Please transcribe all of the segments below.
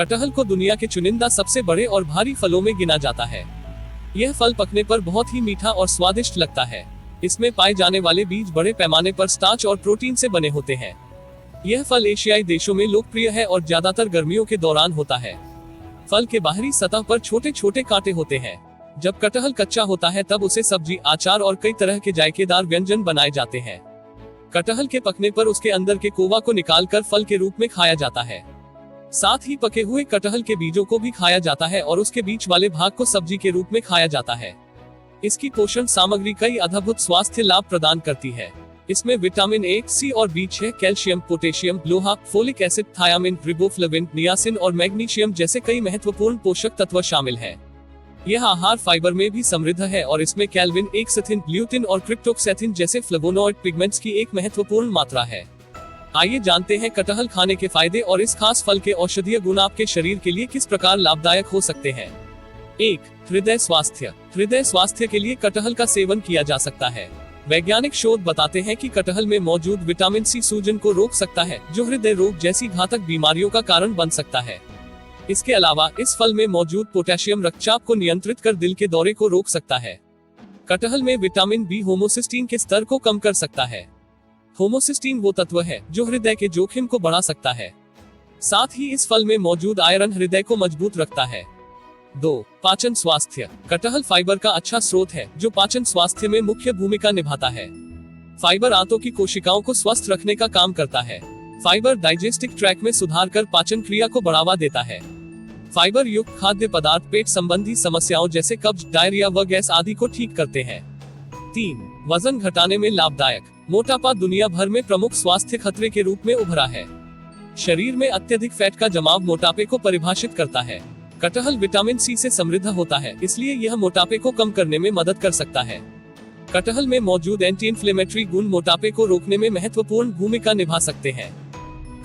कटहल को दुनिया के चुनिंदा सबसे बड़े और भारी फलों में गिना जाता है। यह फल पकने पर बहुत ही मीठा और स्वादिष्ट लगता है। इसमें पाए जाने वाले बीज बड़े पैमाने पर स्टार्च और प्रोटीन से बने होते हैं। यह फल एशियाई देशों में लोकप्रिय है और ज्यादातर गर्मियों के दौरान होता है। फल के बाहरी सतह पर छोटे छोटे कांटे होते हैं। जब कटहल कच्चा होता है तब उसे सब्जी, अचार और कई तरह के जायकेदार व्यंजन बनाए जाते हैं। कटहल के पकने पर उसके अंदर के कोवा को निकालकर फल के रूप में खाया जाता है। साथ ही पके हुए कटहल के बीजों को भी खाया जाता है और उसके बीच वाले भाग को सब्जी के रूप में खाया जाता है। इसकी पोषण सामग्री कई अद्भुत स्वास्थ्य लाभ प्रदान करती है। इसमें विटामिन ए, सी और बी6, कैल्शियम, पोटेशियम, लोहा, folic acid, thiamine, riboflavin, niacin और मैग्नीशियम जैसे कई महत्वपूर्ण पोषक तत्व शामिल हैं। यह आहार फाइबर में भी समृद्ध है और इसमें कैल्विन, एक्सेथिन, ल्यूटिन और क्रिप्टोक्सैथिन जैसे फ्लेवोनॉइड पिगमेंट्स की एक महत्वपूर्ण मात्रा है। आइए जानते हैं कटहल खाने के फायदे और इस खास फल के औषधीय गुण आपके शरीर के लिए किस प्रकार लाभदायक हो सकते हैं। 1. हृदय स्वास्थ्य। हृदय स्वास्थ्य के लिए कटहल का सेवन किया जा सकता है। वैज्ञानिक शोध बताते हैं कि कटहल में मौजूद विटामिन सी सूजन को रोक सकता है, जो हृदय रोग जैसी घातक बीमारियों का कारण बन सकता है। इसके अलावा इस फल में मौजूद पोटेशियम रक्तचाप को नियंत्रित कर दिल के दौरे को रोक सकता है। कटहल में विटामिन बी होमोसिस्टीन के स्तर को कम कर सकता है। होमोसिस्टीन वो तत्व है जो हृदय के जोखिम को बढ़ा सकता है। साथ ही इस फल में मौजूद आयरन हृदय को मजबूत रखता है। 2. पाचन स्वास्थ्य। कटहल फाइबर का अच्छा स्रोत है जो पाचन स्वास्थ्य में मुख्य भूमिका निभाता है। फाइबर आंतों की कोशिकाओं को स्वस्थ रखने का काम करता है। फाइबर डाइजेस्टिव ट्रैक्ट में सुधार कर पाचन क्रिया को बढ़ावा देता है। फाइबर युक्त खाद्य पदार्थ पेट संबंधी समस्याओं जैसे कब्ज, डायरिया व गैस आदि को ठीक करते हैं। 3. वजन घटाने में लाभदायक। मोटापा दुनिया भर में प्रमुख स्वास्थ्य खतरे के रूप में उभरा है। शरीर में अत्यधिक फैट का जमाव मोटापे को परिभाषित करता है। कटहल विटामिन सी से समृद्ध होता है, इसलिए यह मोटापे को कम करने में मदद कर सकता है। कटहल में मौजूद एंटी इन्फ्लेमेटरी गुण मोटापे को रोकने में महत्वपूर्ण भूमिका निभा सकते हैं।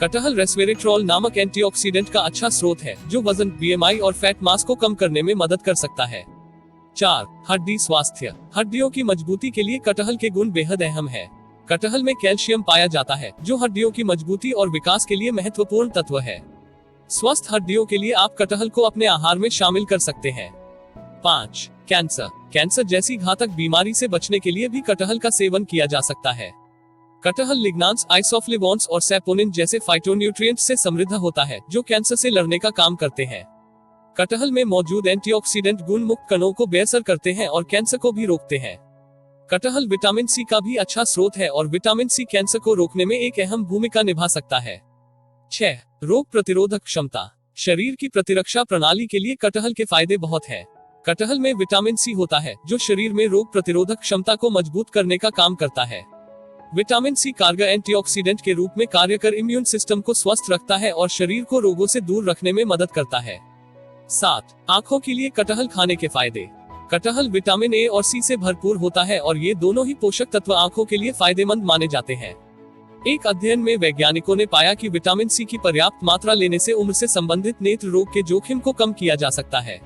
कटहल रेस्वेरेट्रॉल नामक एंटीऑक्सीडेंट का अच्छा स्रोत है जो वजन, बीएमआई और फैट मास को कम करने में मदद कर सकता है। 4. हड्डी स्वास्थ्य। हड्डियों की मजबूती के लिए कटहल के गुण बेहद अहम है। कटहल में कैल्शियम पाया जाता है जो हड्डियों की मजबूती और विकास के लिए महत्वपूर्ण तत्व है। स्वस्थ हड्डियों के लिए आप कटहल को अपने आहार में शामिल कर सकते हैं। 5. कैंसर। कैंसर जैसी घातक बीमारी से बचने के लिए भी कटहल का सेवन किया जा सकता है। कटहल लिग्नान्स, आइसोफ्लेवोन्स और सैपोनिन जैसे फाइटोन्यूट्रिएंट्स से समृद्ध होता है जो कैंसर से लड़ने का काम करते हैं। कटहल में मौजूद एंटीऑक्सीडेंट गुण मुक्त कणों को बेअसर करते हैं और कैंसर को भी रोकते हैं। कटहल विटामिन सी का भी अच्छा स्रोत है और विटामिन सी कैंसर को रोकने में एक अहम भूमिका निभा सकता है। 6. रोग प्रतिरोधक क्षमता। शरीर की प्रतिरक्षा प्रणाली के लिए कटहल के फायदे बहुत हैं। कटहल में विटामिन सी होता है जो शरीर में रोग प्रतिरोधक क्षमता को मजबूत करने का काम करता है। विटामिन सी कारगर एंटीऑक्सीडेंट के रूप में कार्य कर इम्यून सिस्टम को स्वस्थ रखता है और शरीर को रोगों से दूर रखने में मदद करता है। 7. आंखों के लिए कटहल खाने के फायदे। कटहल विटामिन ए और सी से भरपूर होता है और ये दोनों ही पोषक तत्व आंखों के लिए फायदेमंद माने जाते हैं। एक अध्ययन में वैज्ञानिकों ने पाया कि विटामिन सी की पर्याप्त मात्रा लेने से उम्र से संबंधित नेत्र रोग के जोखिम को कम किया जा सकता है।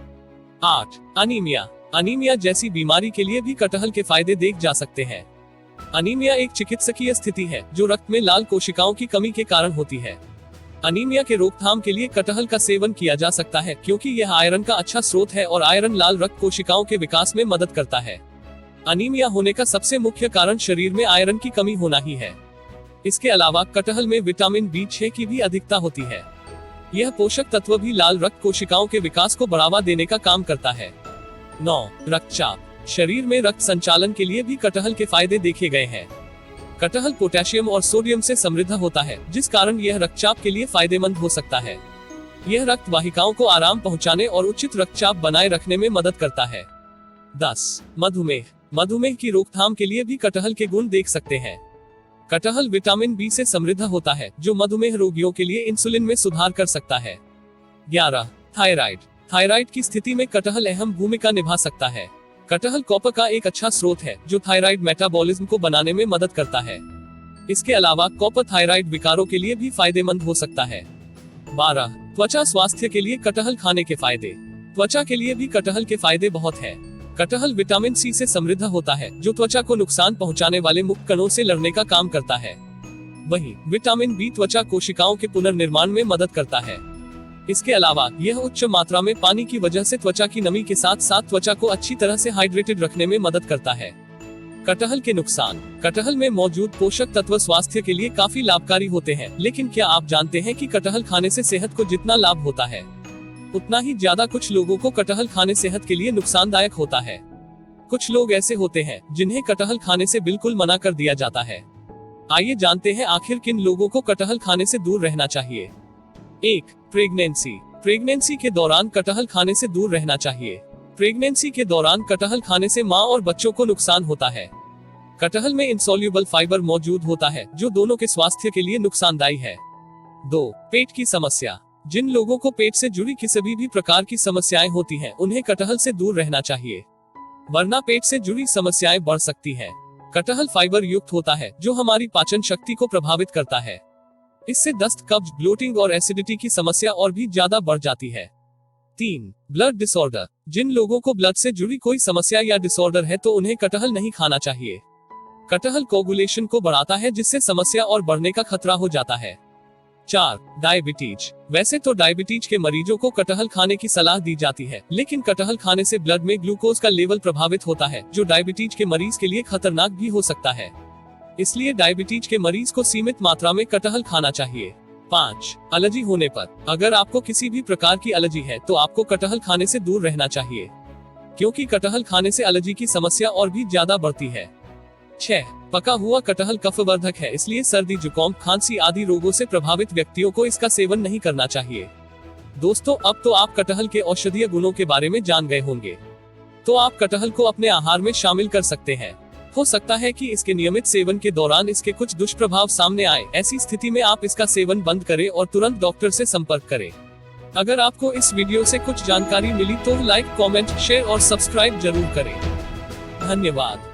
8. अनीमिया। अनीमिया जैसी बीमारी के लिए भी कटहल के फायदे देख जा सकते हैं। अनीमिया एक चिकित्सकीय स्थिति है जो रक्त में लाल कोशिकाओं की कमी के कारण होती है। अनीमिया के रोकथाम के लिए कटहल का सेवन किया जा सकता है क्योंकि यह आयरन का अच्छा स्रोत है और आयरन लाल रक्त कोशिकाओं के विकास में मदद करता है। अनीमिया होने का सबसे मुख्य कारण शरीर में आयरन की कमी होना ही है। इसके अलावा कटहल में विटामिन बी6 की भी अधिकता होती है। यह पोषक तत्व भी लाल रक्त कोशिकाओं के विकास को बढ़ावा देने का काम करता है। 9. रक्तचाप। शरीर में रक्त संचालन के लिए भी कटहल के फायदे देखे गए हैं। कटहल पोटेशियम और सोडियम से समृद्ध होता है जिस कारण यह रक्तचाप के लिए फायदेमंद हो सकता है। यह रक्त वाहिकाओं को आराम पहुंचाने और उचित रक्तचाप बनाए रखने में मदद करता है। 10. मधुमेह। मधुमेह की रोकथाम के लिए भी कटहल के गुण देख सकते हैं। कटहल विटामिन बी से समृद्ध होता है जो मधुमेह रोगियों के लिए इंसुलिन में सुधार कर सकता है। 11. थायराइड। थायराइड की स्थिति में कटहल अहम भूमिका निभा सकता है। कटहल कॉपर का एक अच्छा स्रोत है जो थायराइड मेटाबॉलिज्म को बनाने में मदद करता है। इसके अलावा कॉपर थायराइड विकारों के लिए भी फायदेमंद हो सकता है। 12. त्वचा स्वास्थ्य के लिए कटहल खाने के फायदे। त्वचा के लिए भी कटहल के फायदे बहुत हैं। कटहल विटामिन सी से समृद्ध होता है जो त्वचा को नुकसान पहुंचाने वाले मुक्त कणों से लड़ने का काम करता है। वहीं विटामिन बी त्वचा कोशिकाओं के पुनर्निर्माण में मदद करता है। इसके अलावा यह उच्च मात्रा में पानी की वजह से त्वचा की नमी के साथ साथ त्वचा को अच्छी तरह से हाइड्रेटेड रखने में मदद करता है। कटहल के नुकसान। कटहल में मौजूद पोषक तत्व स्वास्थ्य के लिए काफी लाभकारी होते हैं, लेकिन क्या आप जानते हैं कि कटहल खाने से सेहत को जितना लाभ होता है, उतना ही ज्यादा कुछ लोगों को कटहल खाने सेहत के लिए नुकसानदायक होता है। कुछ लोग ऐसे होते हैं जिन्हें कटहल खाने से बिल्कुल मना कर दिया जाता है। आइए जानते हैं आखिर किन लोगों को कटहल खाने से दूर रहना चाहिए। 1. प्रेगनेंसी। प्रेगनेंसी के दौरान कटहल खाने से दूर रहना चाहिए। प्रेगनेंसी के दौरान कटहल खाने से मां और बच्चों को नुकसान होता है। कटहल में इनसॉल्युबल फाइबर मौजूद होता है, जो दोनों के स्वास्थ्य के लिए नुकसानदायी है। 2. पेट की समस्या। जिन लोगों को पेट से जुड़ी किसी भी प्रकार की समस्याएं होती हैं, उन्हें कटहल से दूर रहना चाहिए, वरना पेट से जुड़ी समस्याएं बढ़ सकती हैं। कटहल फाइबर युक्त होता है, जो हमारी पाचन शक्ति को प्रभावित करता है। इससे दस्त, कब्ज, ब्लोटिंग और एसिडिटी की समस्या और भी ज्यादा बढ़ जाती है। 3. Blood disorder. जिन लोगों को ब्लड से जुड़ी कोई समस्या या डिसऑर्डर है तो उन्हें कटहल नहीं खाना चाहिए। कटहल कोगुलेशन को बढ़ाता है, जिससे समस्या और बढ़ने का खतरा हो जाता है। 4. डायबिटीज। वैसे तो डायबिटीज के मरीजों को कटहल खाने की सलाह दी जाती है, लेकिन कटहल खाने से ब्लड में ग्लूकोज का लेवल प्रभावित होता है, जो डायबिटीज के मरीज के लिए खतरनाक भी हो सकता है। इसलिए डायबिटीज के मरीज को सीमित मात्रा में कटहल खाना चाहिए। 5. एलर्जी होने पर। अगर आपको किसी भी प्रकार की एलर्जी है तो आपको कटहल खाने से दूर रहना चाहिए, क्योंकि कटहल खाने से एलर्जी की समस्या और भी ज्यादा बढ़ती है। 6. पका हुआ कटहल कफवर्धक है, इसलिए सर्दी, जुकाम, खांसी आदि रोगों से प्रभावित व्यक्तियों को इसका सेवन नहीं करना चाहिए। दोस्तों, अब तो आप कटहल के औषधीय गुणों के बारे में जान गए होंगे, तो आप कटहल को अपने आहार में शामिल कर सकते हैं। हो सकता है कि इसके नियमित सेवन के दौरान इसके कुछ दुष्प्रभाव सामने आए। ऐसी स्थिति में आप इसका सेवन बंद करें और तुरंत डॉक्टर से संपर्क करें। अगर आपको इस वीडियो से कुछ जानकारी मिली तो लाइक, कमेंट, शेयर और सब्सक्राइब जरूर करें। धन्यवाद।